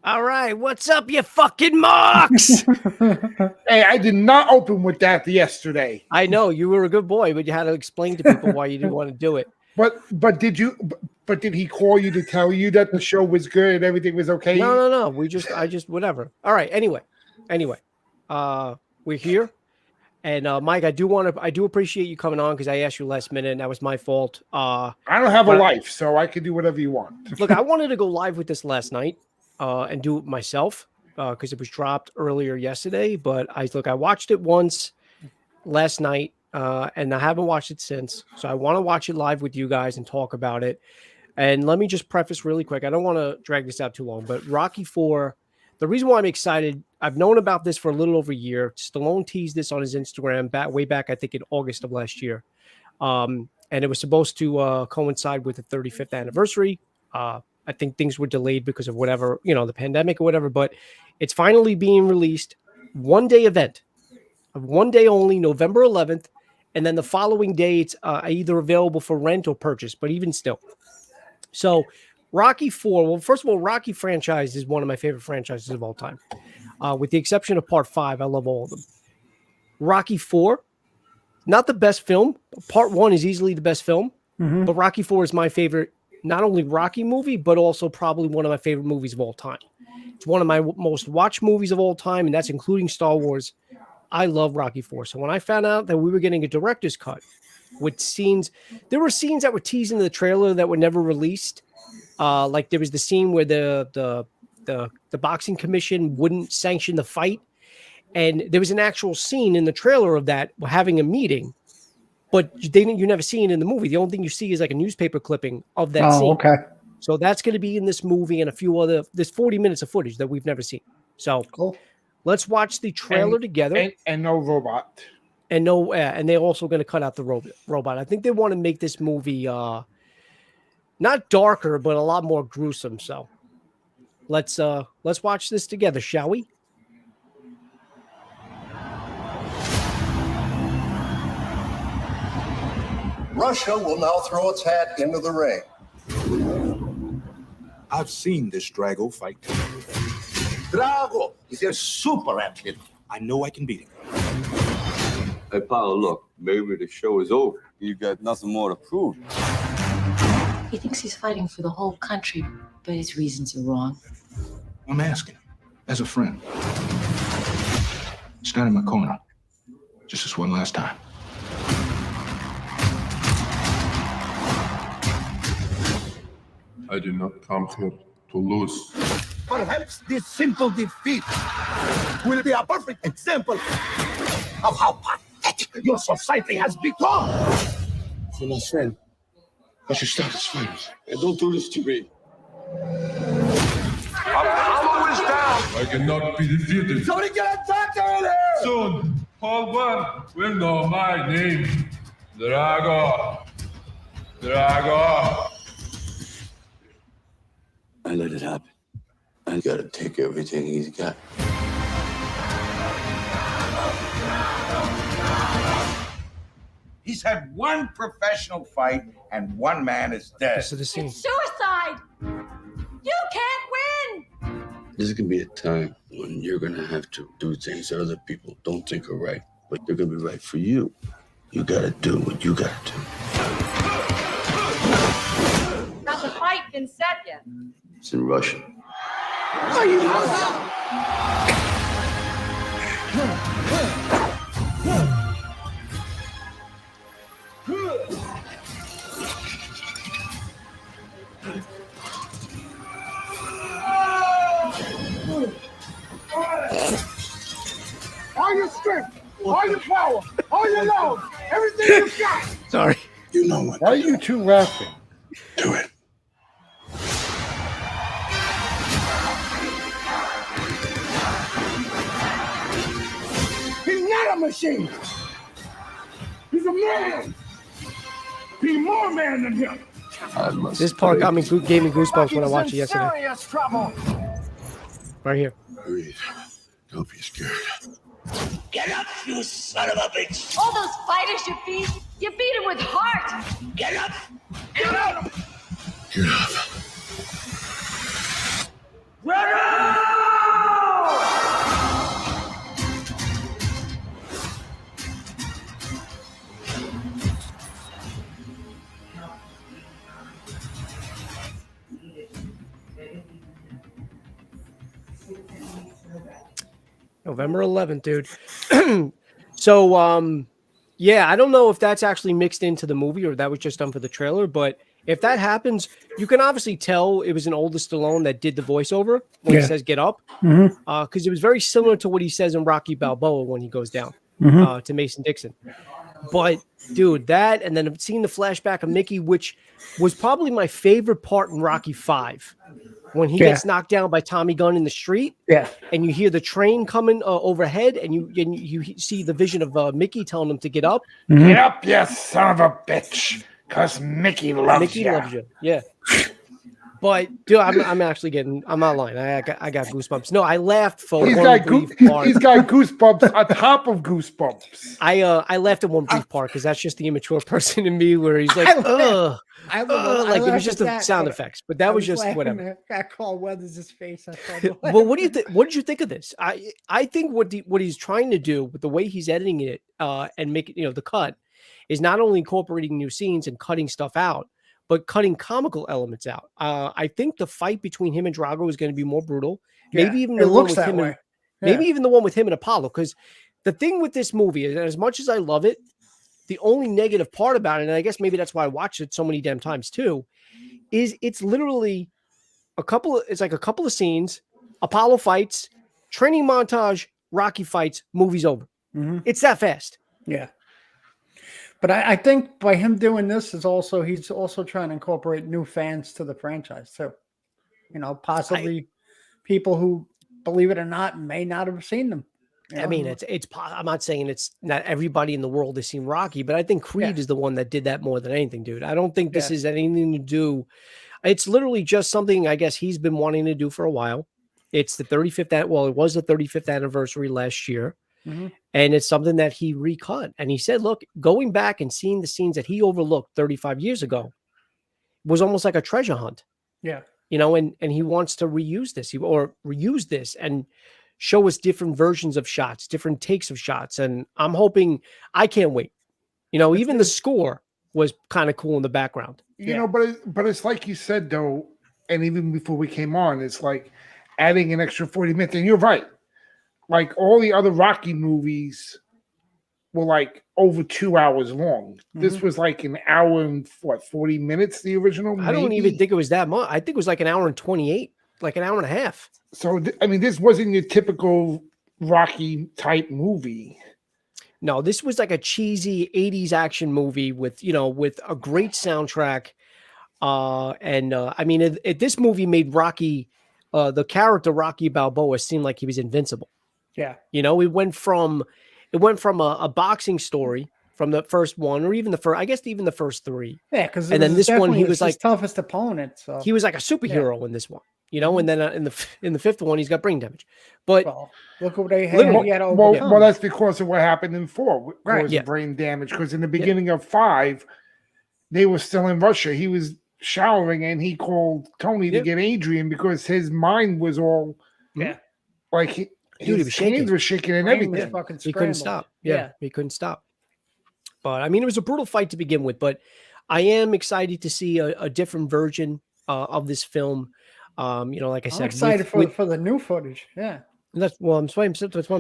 All right, what's up, you fucking marks? Hey, I did not open with that yesterday. I know you were a good boy, but you had to explain to people why you didn't want to do it. But did he call you to tell you that the show was good and everything was okay? No. I just whatever. All right. Anyway, we're here, and Mike, I do appreciate you coming on because I asked you last minute, and that was my fault. I don't have a life, so I can do whatever you want. Look, I wanted to go live with this last night, and do it myself because it was dropped earlier yesterday. But I watched it once last night, and I haven't watched it since. So I want to watch it live with you guys and talk about it. And let me just preface really quick. I don't want to drag this out too long, but Rocky IV, the reason why I'm excited, I've known about this for a little over a year. Stallone teased this on his Instagram way back, I think in August of last year. And it was supposed to coincide with the 35th anniversary. I think things were delayed because of whatever, the pandemic or whatever, but it's finally being released. One-day event, one day only, November 11th. And then the following day, it's either available for rent or purchase, but even still. So Rocky IV, well, first of all, Rocky franchise is one of my favorite franchises of all time. With the exception of Part 5, I love all of them. Rocky IV, not the best film. Part 1 is easily the best film, but Rocky IV is my favorite, not only Rocky movie, but also probably one of my favorite movies of all time. It's one of my most watched movies of all time, and that's including Star Wars. I love Rocky IV. So when I found out that we were getting a director's cut with scenes, there were scenes that were teased in the trailer that were never released. Like there was the scene where the boxing commission wouldn't sanction the fight. And there was an actual scene in the trailer of that having a meeting, but you never see it in the movie. The only thing you see is like a newspaper clipping of that scene. Okay. So that's going to be in this movie and a few other, there's 40 minutes of footage that we've never seen. So cool. Let's watch the trailer together. And no robot. And they're also going to cut out the robot. I think they want to make this movie not darker, but a lot more gruesome. So let's watch this together, shall we? Russia will now throw its hat into the ring. I've seen this Drago fight. Drago is a super athlete. I know I can beat him. Hey, Paolo, look, maybe the show is over. You got nothing more to prove. He thinks he's fighting for the whole country, but his reasons are wrong. I'm asking him, as a friend. Stand in my corner. Just this one last time. I did not come here to lose. Perhaps this simple defeat will be a perfect example of how pathetic your society has become. For my friend, I should stop this fight. And don't do this to me. Apollo is down. I cannot be defeated. Somebody get a doctor in here. Soon, Paul One will know my name. Drago. I let it happen. I gotta take everything he's got. He's had one professional fight, and one man is dead. This is the scene. It's suicide! You can't win! This is gonna be a time when you're gonna have to do things that other people don't think are right, but they're gonna be right for you. You gotta do what you gotta do. Has the fight been set yet? It's in Russian. All your strength, all your power, all your love, everything you got. Sorry. You know what? Why are you two laughing? Do it. He's not a machine. He's a man. Be more man than him. This part gave me goosebumps when I watched it yesterday. Serious trouble. Right here. Breathe. Don't be scared. Get up, you son of a bitch. All those fighters you beat them with heart. Get up. Get up. Get up. Drago! November 11th, dude. So, yeah, I don't know if that's actually mixed into the movie or that was just done for the trailer, but if that happens, you can obviously tell it was an older Stallone that did the voiceover when he says "get up," because it was very similar to what he says in Rocky Balboa when he goes down to Mason Dixon. But dude, that and then seeing the flashback of Mickey, which was probably my favorite part in Rocky V, when he gets knocked down by Tommy Gunn in the street, and you hear the train coming overhead, and you see the vision of Mickey telling him to get up. Get up, you son of a bitch, because Mickey loves you. Yeah. But dude, I'm actually getting. I'm not lying. I got goosebumps. No, I laughed for He's one got brief part. he's got goosebumps on top of goosebumps. I laughed at one brief part because that's just the immature person in me, where he's like, ugh. Like it was just the sound effects, but that was just whatever. I call Weathers' face. Well, what do you think? What did you think of this? I think what he's trying to do with the way he's editing it and make it, the cut, is not only incorporating new scenes and cutting stuff out, but cutting comical elements out. I think the fight between him and Drago is going to be more brutal. Maybe even the one with him and, maybe even the one with him and Apollo. Because the thing with this movie is, as much as I love it, the only negative part about it, and I guess maybe that's why I watched it so many damn times too, is it's literally it's like a couple of scenes, Apollo fights, training montage, Rocky fights, movie's over. It's that fast. Yeah. But I think by him doing this he's also trying to incorporate new fans to the franchise too. Possibly people who, believe it or not, may not have seen them. I mean, I'm not saying it's not everybody in the world has seen Rocky, but I think Creed is the one that did that more than anything, dude. I don't think this is anything to do. It's literally just something I guess he's been wanting to do for a while. It's the 35th. Well, it was the 35th anniversary last year. And it's something that he recut. And he said, look, going back and seeing the scenes that he overlooked 35 years ago was almost like a treasure hunt. Yeah. And he wants to reuse this and show us different versions of shots, different takes of shots. And I'm hoping, I can't wait. Even the score was kind of cool in the background. But it's like you said, though, and even before we came on, it's like adding an extra 40 minutes. And you're right. Like all the other Rocky movies were like over 2 hours long. This was like an hour and 40 minutes, the original? I don't even think it was that much. I think it was like an hour and 28, like an hour and a half. So, this wasn't your typical Rocky type movie. No, this was like a cheesy 80s action movie with a great soundtrack. This movie made Rocky, the character Rocky Balboa, seem like he was invincible. Yeah. It went from a boxing story from the first one, or even even the first three. Yeah, because then this one he was like his toughest opponent. So he was like a superhero in this one, and then in the fifth one he's got brain damage. But look what they had. Well, that's because of what happened in 4, caused brain damage. Because in the beginning of 5, they were still in Russia. He was showering and he called Tony to get Adrian because his mind was all like. His hands were shaking and everything. He couldn't stop. Yeah, he couldn't stop. But it was a brutal fight to begin with. But I am excited to see a different version of this film. Like I said, I'm excited for the new footage. Yeah, that's what I'm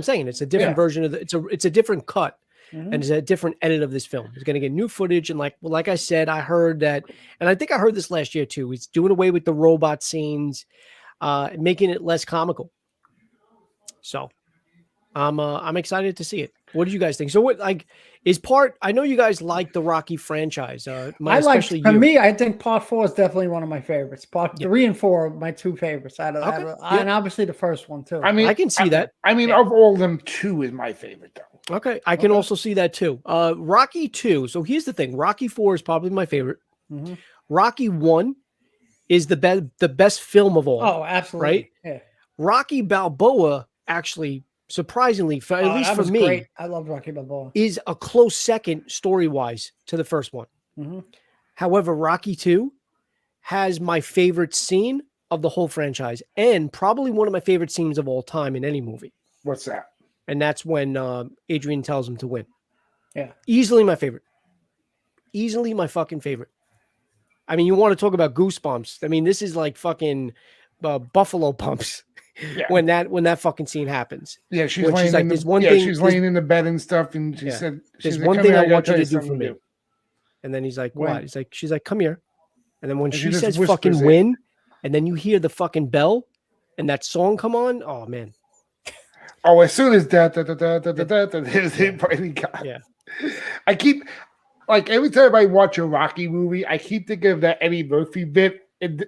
saying. It's a different version of it's a different cut, and it's a different edit of this film. It's going to get new footage, and like I said, I heard that, and I think I heard this last year too. He's doing away with the robot scenes, making it less comical. So I'm excited to see it. What do you guys think? So I know you guys like the Rocky franchise. I think part 4 is definitely one of my favorites. Part 3 and 4 are my two favorites and obviously the first one too. I can see that. Of all of them, 2 is my favorite though. Okay. I can also see that too. Rocky 2. So here's the thing. Rocky 4 is probably my favorite. Rocky 1 is the best film of all. Oh, absolutely. Right? Yeah. Rocky Balboa, actually, surprisingly, at least for me, great. I love Rocky Balboa. Is a close second story-wise to the first one. However, Rocky 2 has my favorite scene of the whole franchise and probably one of my favorite scenes of all time in any movie. What's that? And that's when Adrian tells him to win. Yeah. Easily my favorite. Easily my fucking favorite. You want to talk about goosebumps. This is like fucking buffalo pumps. Yeah. when that fucking scene happens. Yeah, she's When laying she's like, in "There's the, one yeah, thing. she's there's- laying in the bed and stuff, and she Yeah. said, There's she's one like, thing "Come I here, want you gotta to tell do for something me." And then he's like, When? "What?" She's like, "Come here." And then when And she she just says whispers "fucking it. win," and then you hear the fucking bell, and that song come on. Oh man. Oh, as soon as that, there's him fighting God. Yeah. I keep like every time I watch a Rocky movie, I keep thinking of that Eddie Murphy bit in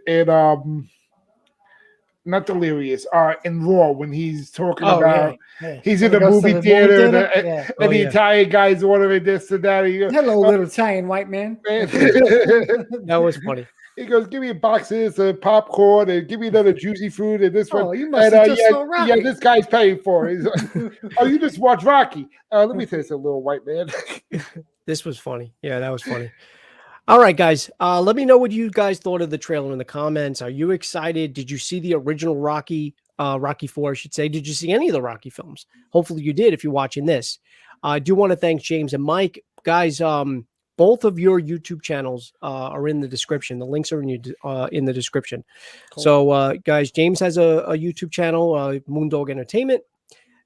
not Delirious, in Raw when he's talking Oh, about yeah. he's When in he the goes to movie the theater, and, Yeah. and Oh, the yeah. Italian guy's ordering this and that. He goes, Hello, little Italian white man. That was funny. he goes, "Give me a box of this popcorn and give me another juicy food and this Oh, one." you must And have just saw yeah, Rocky. this guy's paying for it. He's like, "Oh, you just watch Rocky? Let me tell you something, little white man." This was funny. Yeah, that was funny. All right, guys. Let me know what you guys thought of the trailer in the comments. Are you excited? Did you see the original Rocky, Rocky 4, I should say? Did you see any of the Rocky films? Hopefully you did if you're watching this. I do want to thank James and Mike. Guys, both of your YouTube channels are in the description. The links are in the description. Cool. So, guys, James has a YouTube channel, Moondog Entertainment.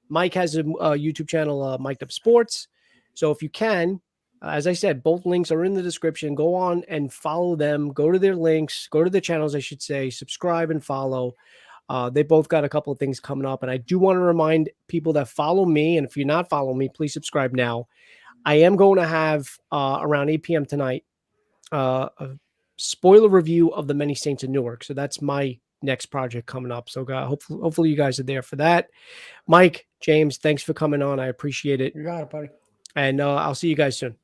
Mike has a YouTube channel, Mic'd Up Sports. So if you can, as I said, both links are in the description. Go on and follow them. Go to their links. Go to the channels, I should say. Subscribe and follow. They both got a couple of things coming up. And I do want to remind people that follow me, and if you're not following me, please subscribe now. I am going to have, around 8 p.m. tonight, a spoiler review of The Many Saints of Newark. So that's my next project coming up. So hopefully you guys are there for that. Mike, James, thanks for coming on. I appreciate it. You got it, buddy. And I'll see you guys soon.